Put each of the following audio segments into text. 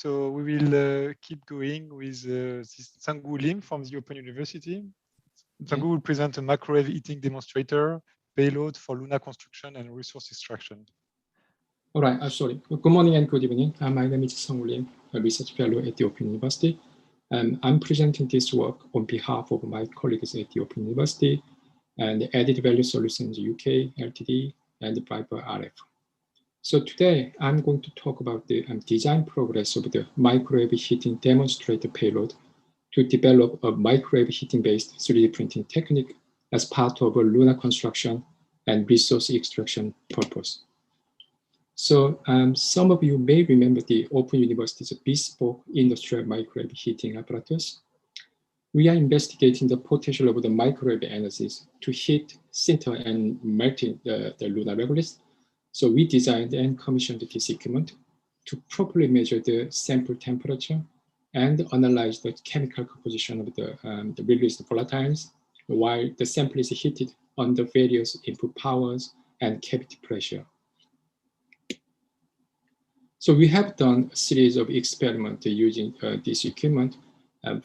So we will keep going with this Sungwoo Lim from the Open University. Okay. Sungwoo will present a microwave heating demonstrator, payload for lunar construction and resource extraction. All right, sorry. Good morning and good evening. My name is Sungwoo Lim, a research fellow at the Open University. I'm presenting this work on behalf of my colleagues at the Open University and Added Value Solutions UK, Ltd, and Viper RF. So today, I'm going to talk about the design progress of the microwave heating demonstrator payload to develop a microwave heating-based 3D printing technique as part of a lunar construction and resource extraction purpose. So some of you may remember the Open University's Bespoke Industrial Microwave heating apparatus. We are investigating the potential of the microwave energies to heat, sinter, and melt the lunar regolith. So we designed and commissioned this equipment to properly measure the sample temperature and analyze the chemical composition of the released volatiles while the sample is heated under various input powers and cavity pressure. So we have done a series of experiments using this equipment.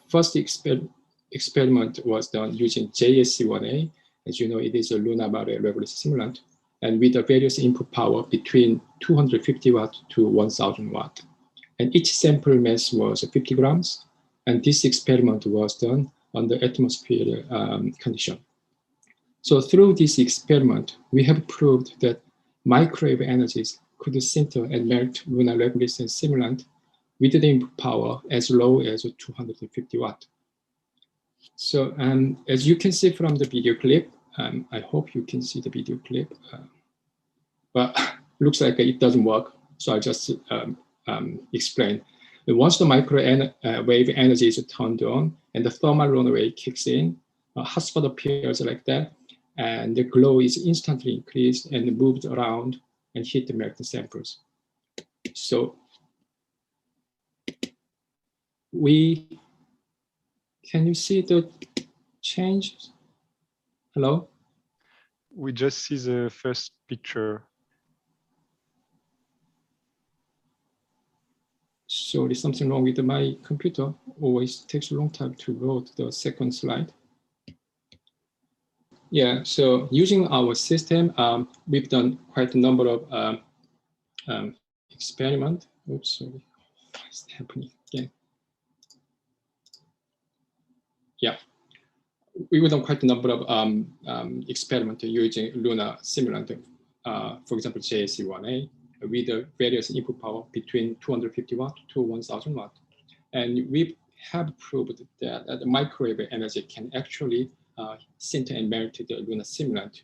First experiment was done using JSC1A. As you know, it is a lunar regolith simulant, and with a various input power between 250 watt to 1000 watt. And each sample mass was 50 grams. And this experiment was done under atmosphere condition. So through this experiment, we have proved that microwave energies could sinter and melt lunar regolith and simulant with the input power as low as 250 watt. So as you can see from the video clip, I hope you can see the video clip, but looks like it doesn't work. So I'll just explain. Once the microwave energy is turned on and the thermal runaway kicks in, a hot spot appears like that, and the glow is instantly increased and moved around and hit the melted samples. So can you see the change? Hello? We just see the first picture. So there's something wrong with my computer. Always takes a long time to load the second slide. Yeah, so using our system, we've done quite a number of experiments. Oops, sorry, what's happening again? Yeah, we've done quite a number of experiments using lunar simulant, for example, JSC1A, with the various input power between 250 watt to 1000 watt. And we have proved that the microwave energy can actually sinter and melt the lunar simulant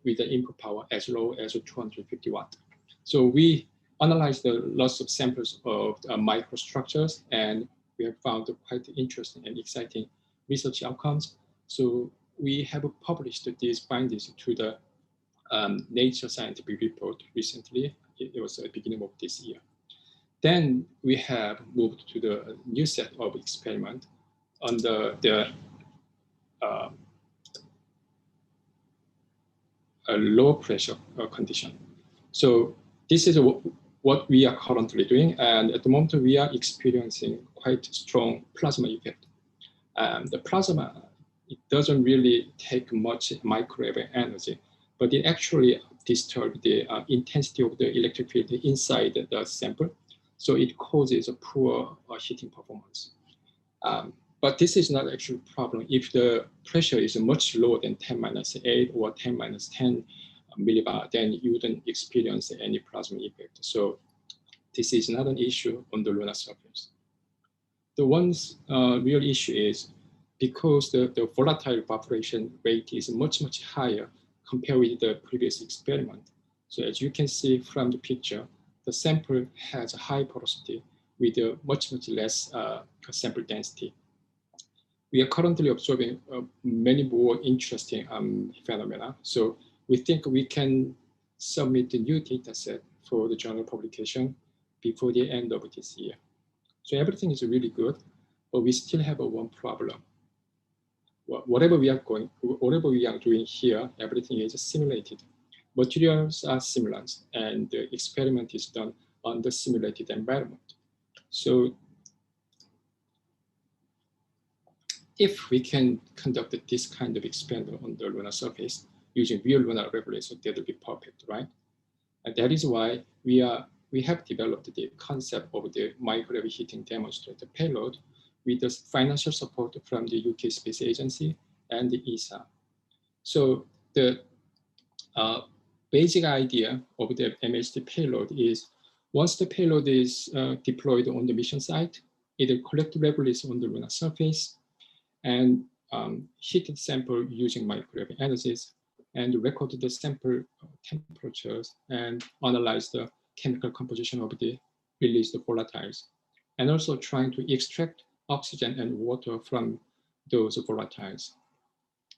with the input power as low as 250 watt. So we analyzed lots of samples of microstructures, and we have found quite interesting and exciting research outcomes. So we have published these findings to the Nature Scientific report recently. It was at the beginning of this year. Then we have moved to the new set of experiment under the low pressure condition. So this is what we are currently doing, and at the moment we are experiencing quite strong plasma effect. The plasma, it doesn't really take much microwave energy, but it actually disturbs the intensity of the electric field inside the sample. So it causes a poor heating performance. But this is not actually a problem if the pressure is much lower than 10-8 or 10-10 millibar, then you wouldn't experience any plasma effect. So this is not an issue on the lunar surface. The one real issue is because the volatile evaporation rate is much, much higher compared with the previous experiment. So as you can see from the picture, the sample has a high porosity with a much, much less sample density. We are currently observing many more interesting phenomena. So we think we can submit a new data set for the journal publication before the end of this year. So everything is really good, but we still have one problem. Whatever we are doing here, everything is simulated. Materials are simulants, and the experiment is done on the simulated environment. So if we can conduct this kind of experiment on the lunar surface using real lunar revolution, that would be perfect, right? And that is why we have developed the concept of the microwave heating demonstrator payload with the financial support from the UK Space Agency and the ESA. So the basic idea of the MHD payload is once the payload is deployed on the mission site, it will collect rebels on the lunar surface and heat the sample using microwave energies and record the sample temperatures and analyze the chemical composition of the released volatiles, and also trying to extract oxygen and water from those volatiles.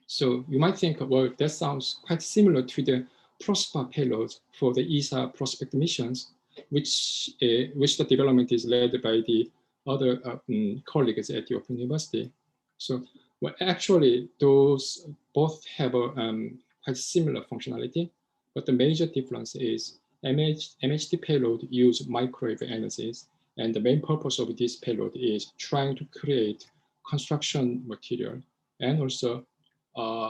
So you might think, well, that sounds quite similar to the PROSPER payloads for the ESA prospect missions, which the development is led by the other colleagues at the Open University. So well, actually, those both have a quite similar functionality, but the major difference is MHD payload use microwave energies, and the main purpose of this payload is trying to create construction material and also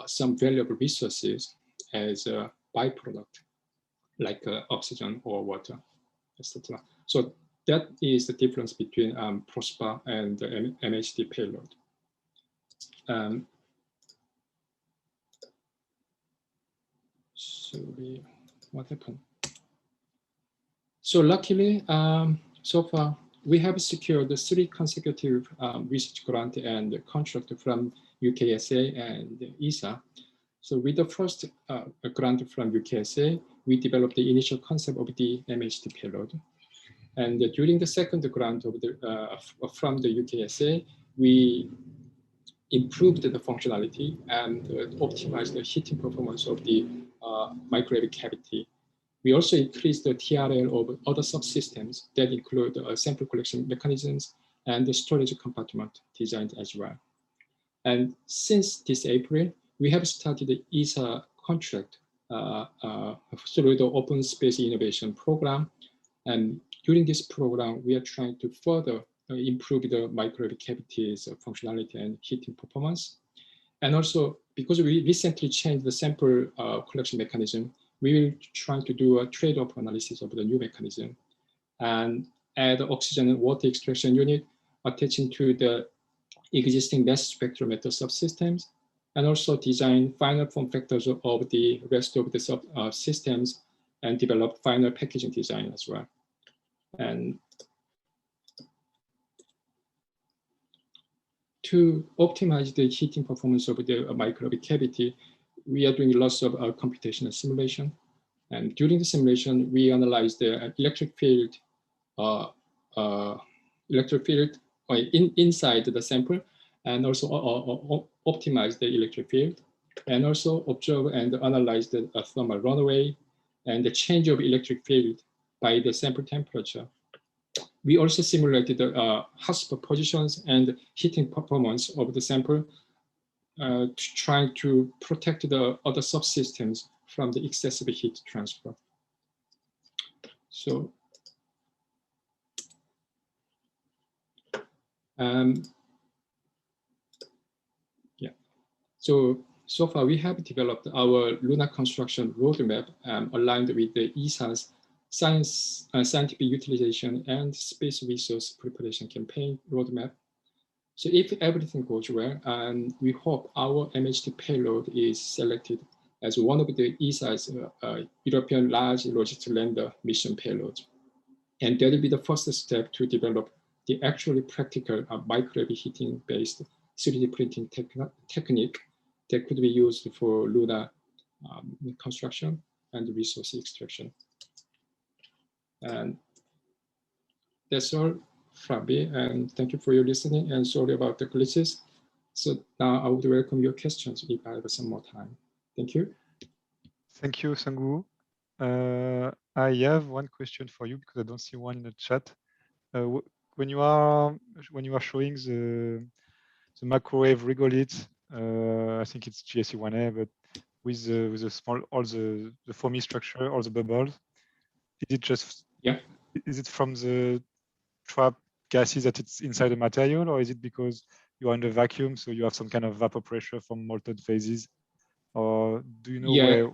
some valuable resources as a byproduct, like oxygen or water, etc. So that is the difference between PROSPER and the MHD payload. Sorry, what happened? So luckily, so far, we have secured 3 consecutive research grant and contract from UKSA and ESA. So with the first grant from UKSA, we developed the initial concept of the MHD payload. And during the second grant of from the UKSA, we improved the functionality and optimized the heating performance of the microwave cavity. We also increased the TRL of other subsystems that include sample collection mechanisms and the storage compartment designed as well. And since this April, we have started the ESA contract through the Open Space Innovation Program. And during this program, we are trying to further improve the microwave cavity's functionality and heating performance. And also, because we recently changed the sample collection mechanism, we will try to do a trade-off analysis of the new mechanism and add oxygen and water extraction unit attaching to the existing mass spectrometer subsystems, and also design final form factors of the rest of the subsystems and develop final packaging design as well. And to optimize the heating performance of the microwave cavity, we are doing lots of computational simulation. And during the simulation, we analyze the electric field inside the sample, and also optimize the electric field, and also observe and analyze the thermal runaway and the change of electric field by the sample temperature. We also simulated the hotspot positions and heating performance of the sample, trying to protect the other subsystems from the excessive heat transfer. So, yeah. So far we have developed our lunar construction roadmap aligned with the ESA's scientific utilization and space resource preparation campaign roadmap. So if everything goes well, we hope our MHD payload is selected as one of the ESA's European Large Logistic Lander mission payloads. And that will be the first step to develop the actually practical microwave heating-based 3D printing technique that could be used for lunar construction and resource extraction. And that's all from me, and thank you for your listening, and sorry about the glitches. So now I would welcome your questions if I have some more time. Thank you. Thank you, Sungwoo. I have one question for you because I don't see one in the chat. When you are showing the microwave regolith, I think it's GSE-1A, but with the small, all the foamy structure, all the bubbles, is it just, yeah, is it from the trap gases that it's inside the material, or is it because you are in the vacuum, so you have some kind of vapor pressure from molten phases? Or do you know where,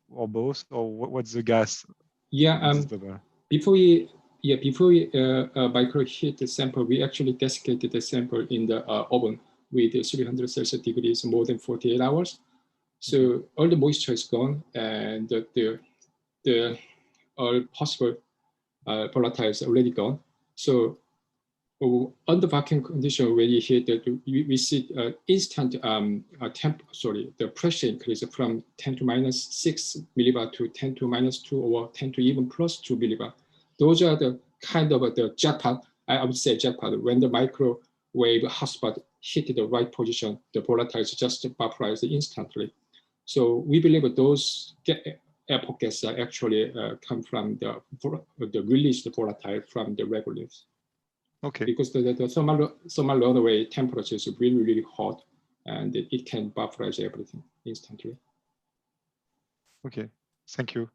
or both, or what's the gas? Yeah, before we microheat the sample, we actually desiccated the sample in the oven with 300 Celsius degrees more than 48 hours. So all the moisture is gone, and the all possible volatiles are already gone. So under vacuum condition, when you heat that, we see instant the pressure increase from 10 to minus 6 millibar to 10 to minus 2 or 10 to even plus 2 millibar. Those are the kind of the jackpot, I would say jackpot. When the microwave hotspot hit the right position, the volatiles just vaporize instantly. So we believe those airport gases actually come from the released volatile from the regolith. Okay. Because the thermal runaway temperature is really, really hot, and it can vaporize everything instantly. Okay, thank you.